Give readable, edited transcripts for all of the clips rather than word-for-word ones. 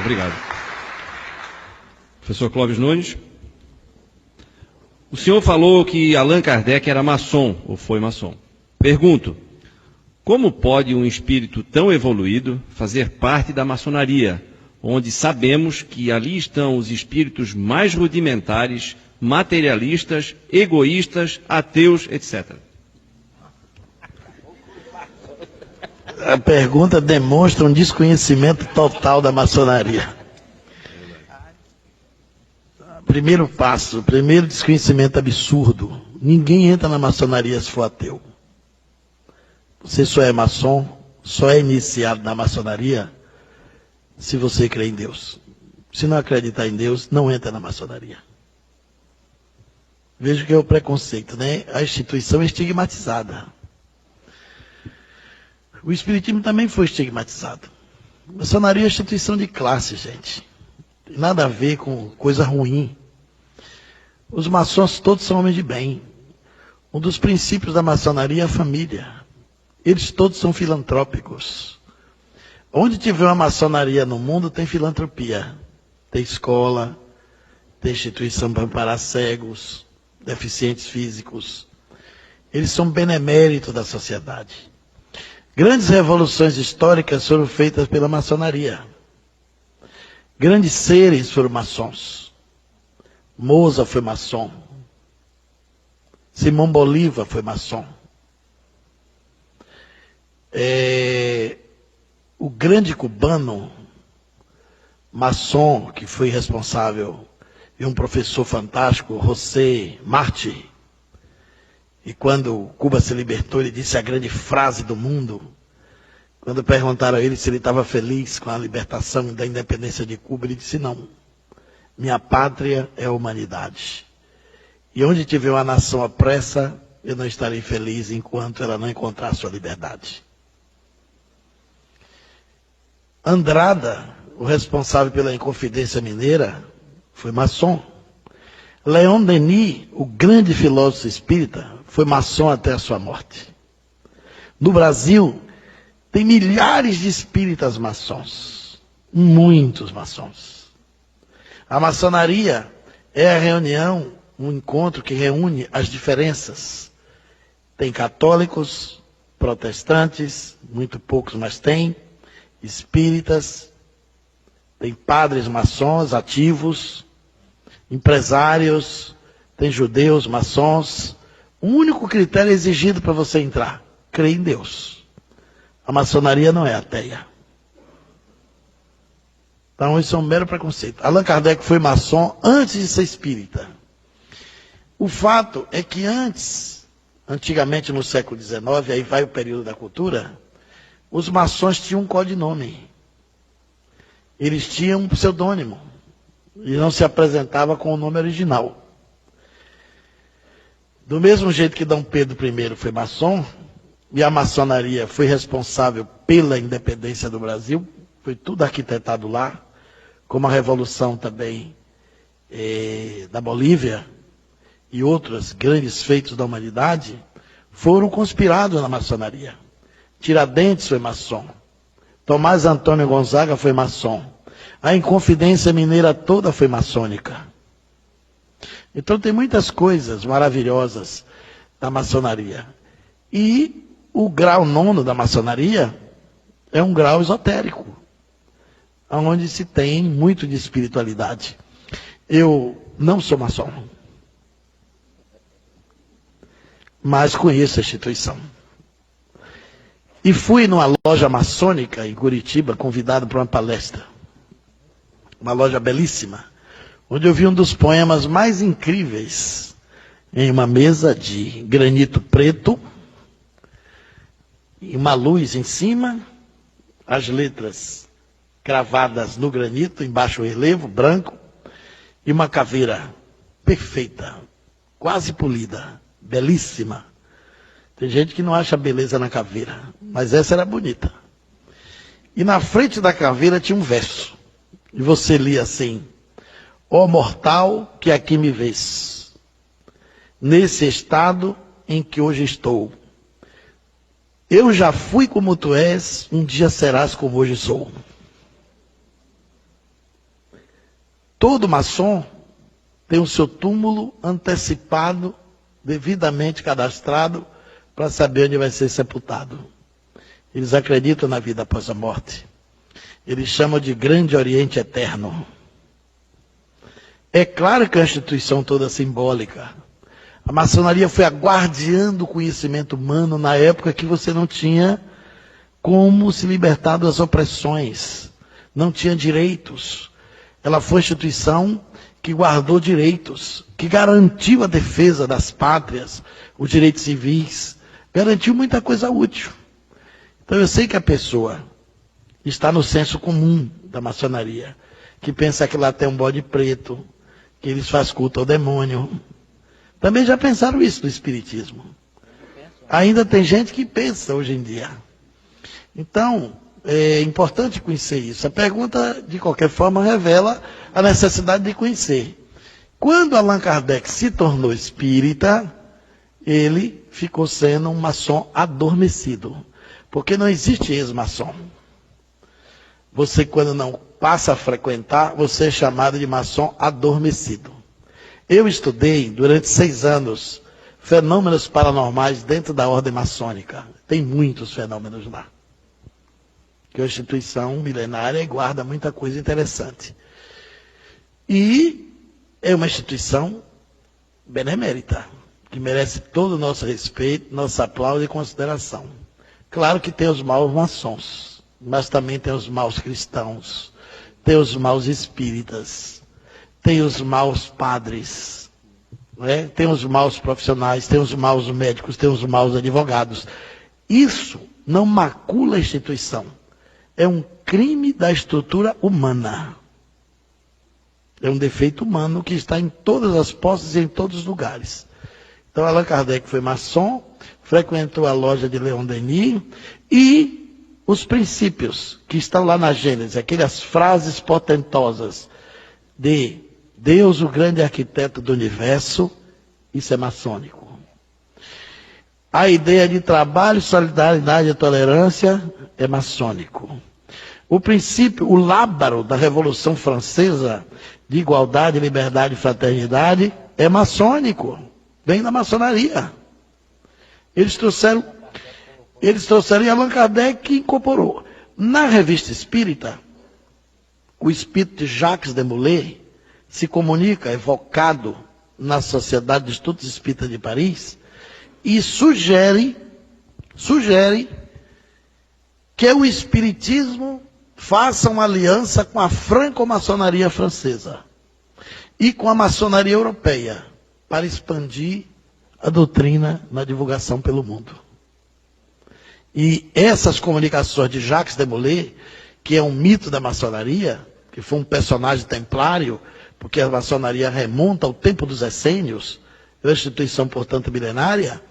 Obrigado. Professor Clóvis Nunes. O senhor falou que Allan Kardec era maçom, ou foi maçom. Pergunto, como pode um espírito tão evoluído fazer parte da maçonaria, onde sabemos que ali estão os espíritos mais rudimentares, materialistas, egoístas, ateus, etc.? A pergunta demonstra um desconhecimento total da maçonaria. Primeiro passo, primeiro desconhecimento absurdo. Ninguém entra na maçonaria se for ateu. Você só é maçom, só é iniciado na maçonaria se você crê em Deus. Se não acreditar em Deus, não entra na maçonaria. Veja que é o preconceito, né? A instituição é estigmatizada. O espiritismo também foi estigmatizado. A maçonaria é instituição de classe, gente. Tem nada a ver com coisa ruim. Os maçons todos são homens de bem. Um dos princípios da maçonaria é a família. Eles todos são filantrópicos. Onde tiver uma maçonaria no mundo, tem filantropia. Tem escola, tem instituição para amparar cegos, deficientes físicos. Eles são beneméritos da sociedade. Grandes revoluções históricas foram feitas pela maçonaria. Grandes seres foram maçons. Mozart foi maçom. Simão Bolívar foi maçom. O grande cubano, maçom, que foi responsável, e um professor fantástico, José Martí. E quando Cuba se libertou, ele disse a grande frase do mundo. Quando perguntaram a ele se ele estava feliz com a libertação da independência de Cuba, ele disse não. Minha pátria é a humanidade. E onde tiver uma nação opressa, eu não estarei feliz enquanto ela não encontrar sua liberdade. Andrada, o responsável pela Inconfidência Mineira, foi maçom. Leon Denis, o grande filósofo espírita, foi maçom até a sua morte. No Brasil, tem milhares de espíritas maçons. Muitos maçons. A maçonaria é a reunião, um encontro que reúne as diferenças. Tem católicos, protestantes, muito poucos, mas tem, espíritas, tem padres maçons ativos, empresários, tem judeus, maçons. O único critério exigido para você entrar, crer em Deus. A maçonaria não é ateia. Então isso é um mero preconceito. Allan Kardec foi maçom antes de ser espírita. O fato é que antigamente no século XIX, aí vai o período da cultura, os maçons tinham um codinome. Eles tinham um pseudônimo. E não se apresentava com o nome original. Do mesmo jeito que Dom Pedro I foi maçom, e a maçonaria foi responsável pela independência do Brasil, foi tudo arquitetado lá, como a revolução também da Bolívia e outros grandes feitos da humanidade, foram conspirados na maçonaria. Tiradentes foi maçom. Tomás Antônio Gonzaga foi maçom. A Inconfidência Mineira toda foi maçônica. Então tem muitas coisas maravilhosas da maçonaria. E o grau 9º da maçonaria é um grau esotérico, onde se tem muito de espiritualidade. Eu não sou maçom, mas conheço a instituição. E fui numa loja maçônica em Curitiba, convidado para uma palestra. Uma loja belíssima, onde eu vi um dos poemas mais incríveis, em uma mesa de granito preto, e uma luz em cima, as letras cravadas no granito, embaixo o relevo, branco, e uma caveira perfeita, quase polida, belíssima. Tem gente que não acha beleza na caveira, mas essa era bonita. E na frente da caveira tinha um verso. E você lia assim: ó mortal que aqui me vês, nesse estado em que hoje estou, eu já fui como tu és, um dia serás como hoje sou. todo maçom tem o seu túmulo antecipado, devidamente cadastrado, para saber onde vai ser sepultado. Eles acreditam na vida após a morte. Eles chamam de Grande Oriente Eterno. É claro que é uma instituição toda simbólica. A maçonaria foi a guardiã do conhecimento humano na época que você não tinha como se libertar das opressões. Não tinha direitos. Ela foi a instituição que guardou direitos, que garantiu a defesa das pátrias, os direitos civis, garantiu muita coisa útil. Então eu sei que a pessoa está no senso comum da maçonaria, que pensa que lá tem um bode preto, que eles fazem culto ao demônio. Também já pensaram isso no espiritismo. Ainda tem gente que pensa hoje em dia. Então, é importante conhecer isso. A pergunta, de qualquer forma, revela a necessidade de conhecer. Quando Allan Kardec se tornou espírita, ele ficou sendo um maçom adormecido. Porque não existe ex-maçom. Você, quando não passa a frequentar, você é chamado de maçom adormecido. Eu estudei, durante 6 anos, fenômenos paranormais dentro da ordem maçônica. Tem muitos fenômenos lá. Que é uma instituição milenária e guarda muita coisa interessante. E é uma instituição benemérita, que merece todo o nosso respeito, nosso aplauso e consideração. Claro que tem os maus maçons, mas também tem os maus cristãos, tem os maus espíritas, tem os maus padres, né? Tem os maus profissionais, tem os maus médicos, tem os maus advogados. Isso não macula a instituição. É um crime da estrutura humana. É um defeito humano que está em todas as posses e em todos os lugares. Então, Allan Kardec foi maçom, frequentou a loja de Leon Denis e os princípios que estão lá na Gênesis, aquelas frases portentosas de Deus, o grande arquiteto do universo, isso é maçônico. A ideia de trabalho, solidariedade e tolerância é maçônico. O princípio, o lábaro da Revolução Francesa, de igualdade, liberdade e fraternidade, é maçônico. Vem da maçonaria. Eles trouxeram e Allan Kardec incorporou. Na Revista Espírita, o espírito de Jacques de Molay se comunica, evocado na Sociedade de Estudos Espíritas de Paris, e sugere que o espiritismo faça uma aliança com a franco-maçonaria francesa e com a maçonaria europeia para expandir a doutrina na divulgação pelo mundo. E essas comunicações de Jacques de Molay, que é um mito da maçonaria, que foi um personagem templário, porque a maçonaria remonta ao tempo dos essênios, é uma instituição, portanto, milenária,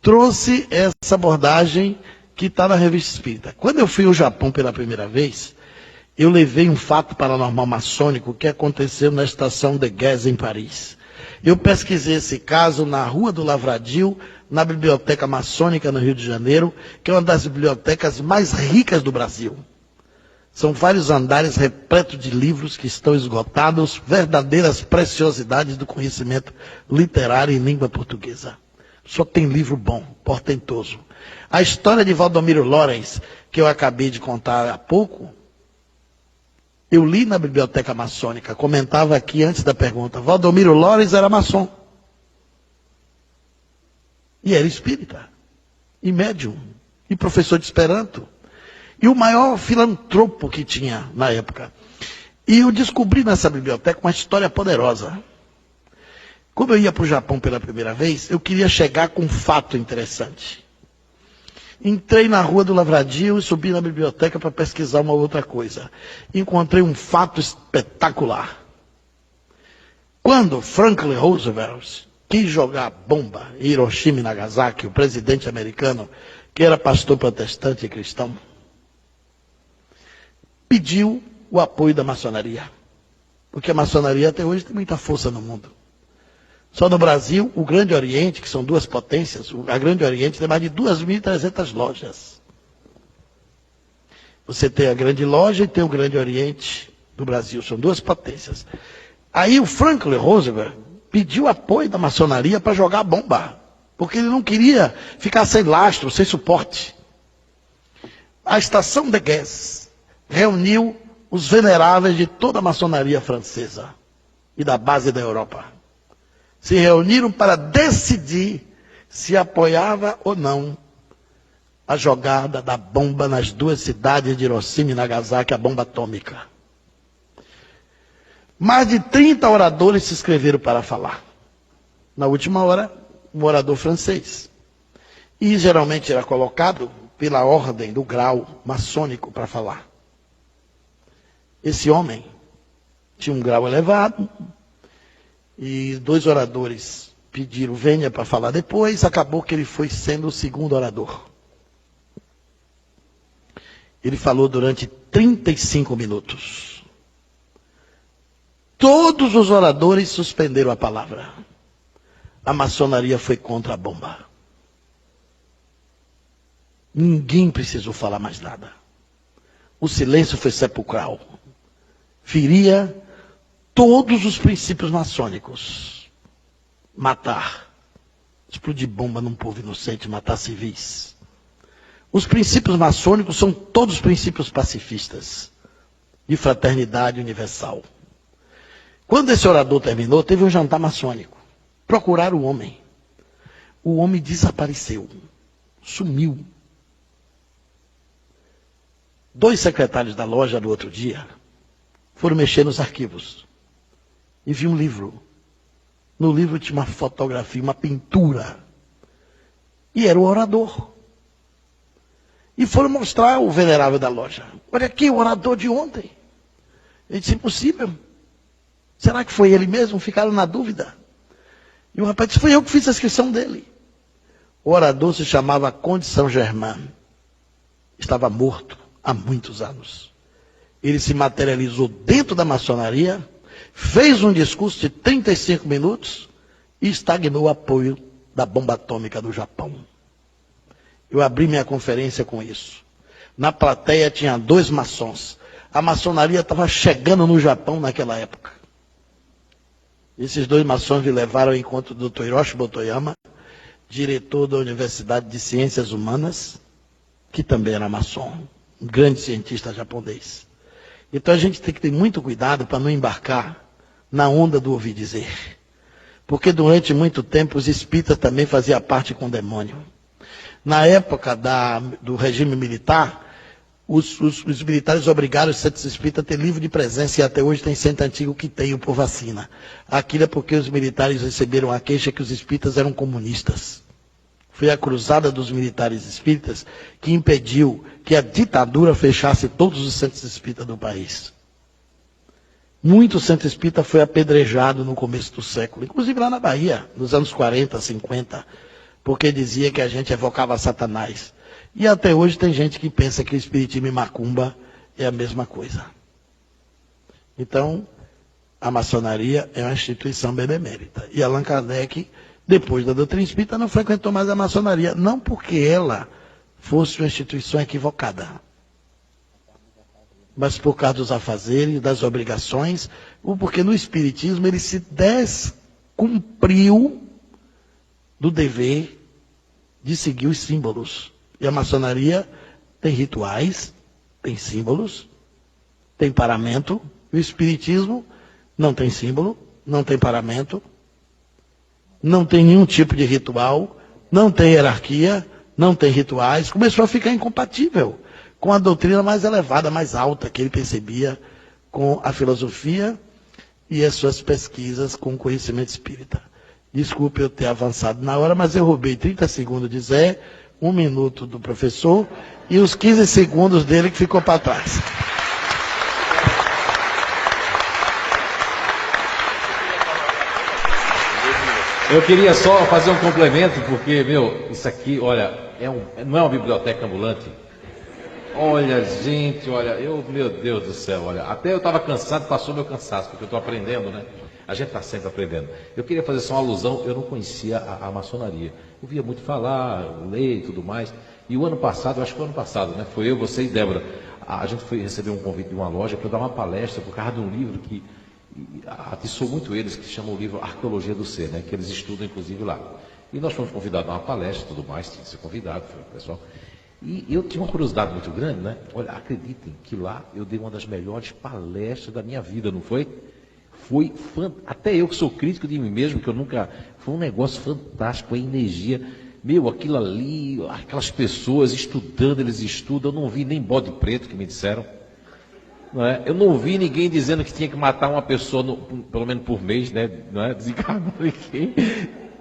trouxe essa abordagem que está na Revista Espírita. Quando eu fui ao Japão pela primeira vez, eu levei um fato paranormal maçônico que aconteceu na estação de Gez, em Paris. Eu pesquisei esse caso na Rua do Lavradio, na Biblioteca Maçônica, no Rio de Janeiro, que é uma das bibliotecas mais ricas do Brasil. São vários andares repletos de livros que estão esgotados, verdadeiras preciosidades do conhecimento literário em língua portuguesa. Só tem livro bom, portentoso. A história de Valdomiro Lorenz, que eu acabei de contar há pouco, eu li na Biblioteca Maçônica, comentava aqui antes da pergunta, Valdomiro Lorenz era maçom. E era espírita, e médium, e professor de Esperanto. E o maior filantropo que tinha na época. E eu descobri nessa biblioteca uma história poderosa. Como eu ia para o Japão pela primeira vez, eu queria chegar com um fato interessante. Entrei na Rua do Lavradio e subi na biblioteca para pesquisar uma outra coisa. Encontrei um fato espetacular. Quando Franklin Roosevelt quis jogar bomba em Hiroshima e Nagasaki, o presidente americano, que era pastor protestante e cristão, pediu o apoio da maçonaria. Porque a maçonaria até hoje tem muita força no mundo. Só no Brasil, o Grande Oriente, que são 2 potências, a Grande Oriente tem mais de 2.300 lojas. Você tem a Grande Loja e tem o Grande Oriente do Brasil, são 2 potências. Aí o Franklin Roosevelt pediu apoio da maçonaria para jogar bomba, porque ele não queria ficar sem lastro, sem suporte. A estação de Guess reuniu os veneráveis de toda a maçonaria francesa e da base da Europa. Se reuniram para decidir se apoiava ou não a jogada da bomba nas duas cidades de Hiroshima e Nagasaki, a bomba atômica. Mais de 30 oradores se inscreveram para falar. Na última hora, um orador francês. E geralmente era colocado pela ordem do grau maçônico para falar. Esse homem tinha um grau elevado e 2 oradores pediram venha para falar depois. Acabou que ele foi sendo o segundo orador. Ele falou durante 35 minutos. Todos os oradores suspenderam a palavra. A maçonaria foi contra a bomba. Ninguém precisou falar mais nada. O silêncio foi sepulcral. Feria todos os princípios maçônicos. Matar. Explodir bomba num povo inocente, matar civis. Os princípios maçônicos são todos princípios pacifistas, de fraternidade universal. Quando esse orador terminou, teve um jantar maçônico. Procuraram o homem. O homem desapareceu. Sumiu. 2 secretários da loja no outro dia foram mexer nos arquivos e viu um livro. No livro tinha uma fotografia, uma pintura. E era o orador. E foram mostrar o venerável da loja. Olha aqui, o orador de ontem. Ele disse, impossível. Será que foi ele mesmo? Ficaram na dúvida. E o rapaz disse, foi eu que fiz a inscrição dele. O orador se chamava Conde Saint-Germain. Estava morto há muitos anos. Ele se materializou dentro da maçonaria, fez um discurso de 35 minutos e estagnou o apoio da bomba atômica do Japão. Eu abri minha conferência com isso. Na plateia tinha 2 maçons. A maçonaria estava chegando no Japão naquela época. Esses 2 maçons me levaram ao encontro do Dr. Hiroshi Motoyama, diretor da Universidade de Ciências Humanas, que também era maçom, um grande cientista japonês. Então a gente tem que ter muito cuidado para não embarcar na onda do ouvir dizer. Porque durante muito tempo os espíritas também faziam parte com o demônio. Na época do regime militar, os militares obrigaram os centros espíritas a ter livro de presença e até hoje tem centro antigo que tem o por vacina. Aquilo é porque os militares receberam a queixa que os espíritas eram comunistas. Foi a cruzada dos militares espíritas que impediu que a ditadura fechasse todos os centros espíritas do país. Muito centro espírita foi apedrejado no começo do século, inclusive lá na Bahia, nos anos 40, 50, porque dizia que a gente evocava Satanás. E até hoje tem gente que pensa que o espiritismo e macumba é a mesma coisa. Então, a maçonaria é uma instituição benemérita. E Allan Kardec, depois da doutrina espírita, não frequentou mais a maçonaria. Não porque ela fosse uma instituição equivocada, mas por causa dos afazeres, das obrigações, ou porque no espiritismo ele se descumpriu do dever de seguir os símbolos. E a maçonaria tem rituais, tem símbolos, tem paramento. O espiritismo não tem símbolo, não tem paramento, não tem nenhum tipo de ritual, não tem hierarquia, não tem rituais. Começou a ficar incompatível com a doutrina mais elevada, mais alta que ele percebia com a filosofia e as suas pesquisas com o conhecimento espírita. Desculpe eu ter avançado na hora, mas eu roubei 30 segundos de Zé, 1 minuto do professor e os 15 segundos dele que ficou para trás. Eu queria só fazer um complemento, porque, isso aqui, olha, não é uma biblioteca ambulante. Olha, gente, olha, meu Deus do céu, olha, até eu estava cansado, passou meu cansaço, porque eu estou aprendendo, né? A gente está sempre aprendendo. Eu queria fazer só uma alusão, eu não conhecia a maçonaria. Eu via muito falar, ler e tudo mais. E o ano passado, eu acho que foi o ano passado, né? Foi eu, você e Débora. A gente foi receber um convite de uma loja para dar uma palestra por causa de um livro que e atiçou muito eles, que chamam o livro Arqueologia do Ser, né? Que eles estudam inclusive lá. E nós fomos convidados a uma palestra e tudo mais, tinha que ser convidado, foi o pessoal. E eu tinha uma curiosidade muito grande, né? Olha, acreditem que lá eu dei uma das melhores palestras da minha vida, não foi? Foi até eu que sou crítico de mim mesmo, que eu nunca... Foi um negócio fantástico, a energia. Meu, aquilo ali, aquelas pessoas estudando, eles estudam, eu não vi nem bode preto que me disseram. Não é? Eu não vi ninguém dizendo que tinha que matar uma pessoa, pelo menos por mês, né? Não é? Desencarnar ninguém.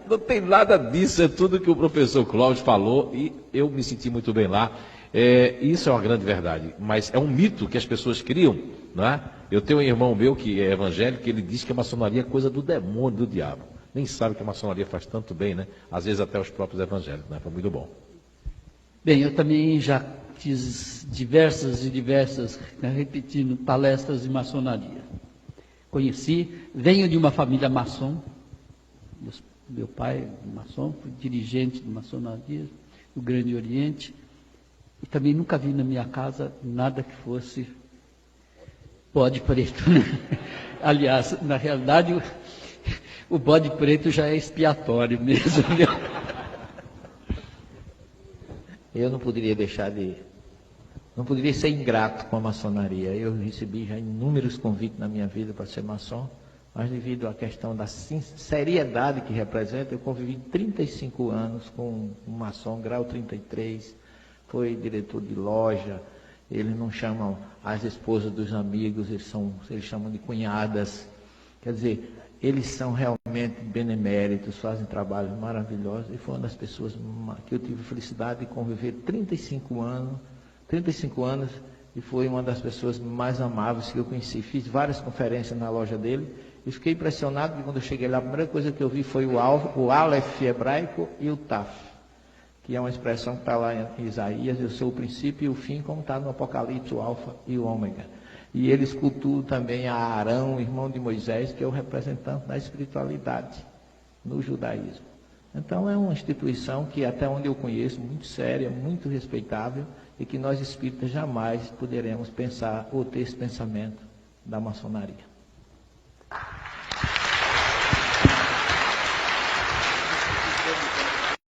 Não tem nada disso, é tudo que o professor Cláudio falou e eu me senti muito bem lá. Isso é uma grande verdade, mas é um mito que as pessoas criam, não é? Eu tenho um irmão meu que é evangélico, que ele diz que a maçonaria é coisa do demônio, do diabo. Nem sabe que a maçonaria faz tanto bem, né? Às vezes até os próprios evangélicos, né? Foi muito bom. Bem, eu também já fiz diversas, né, repetindo, palestras de maçonaria. Venho de uma família maçom, meu pai é maçom, fui dirigente de maçonaria do Grande Oriente, e também nunca vi na minha casa nada que fosse bode preto. Né? Aliás, na realidade, o bode preto já é expiatório mesmo. Viu? Eu não poderia ser ingrato com a maçonaria. Eu recebi já inúmeros convites na minha vida para ser maçom, mas devido à questão da seriedade que representa, eu convivi 35 anos com um maçom, grau 33, foi diretor de loja. Eles não chamam as esposas dos amigos, eles chamam de cunhadas. Quer dizer, eles são realmente beneméritos, fazem trabalhos maravilhosos, e foi uma das pessoas que eu tive felicidade de conviver 35 anos, e foi uma das pessoas mais amáveis que eu conheci. Fiz várias conferências na loja dele, e fiquei impressionado, porque quando eu cheguei lá, a primeira coisa que eu vi foi o Aleph hebraico e o Taf, que é uma expressão que está lá em Isaías: eu sou o princípio e o fim, como está no Apocalipse, o Alfa e o Ômega. E eles cultuam também a Arão, irmão de Moisés, que é o representante da espiritualidade no judaísmo. Então é uma instituição que, até onde eu conheço, muito séria, muito respeitável, e que nós espíritas jamais poderemos pensar ou ter esse pensamento da maçonaria.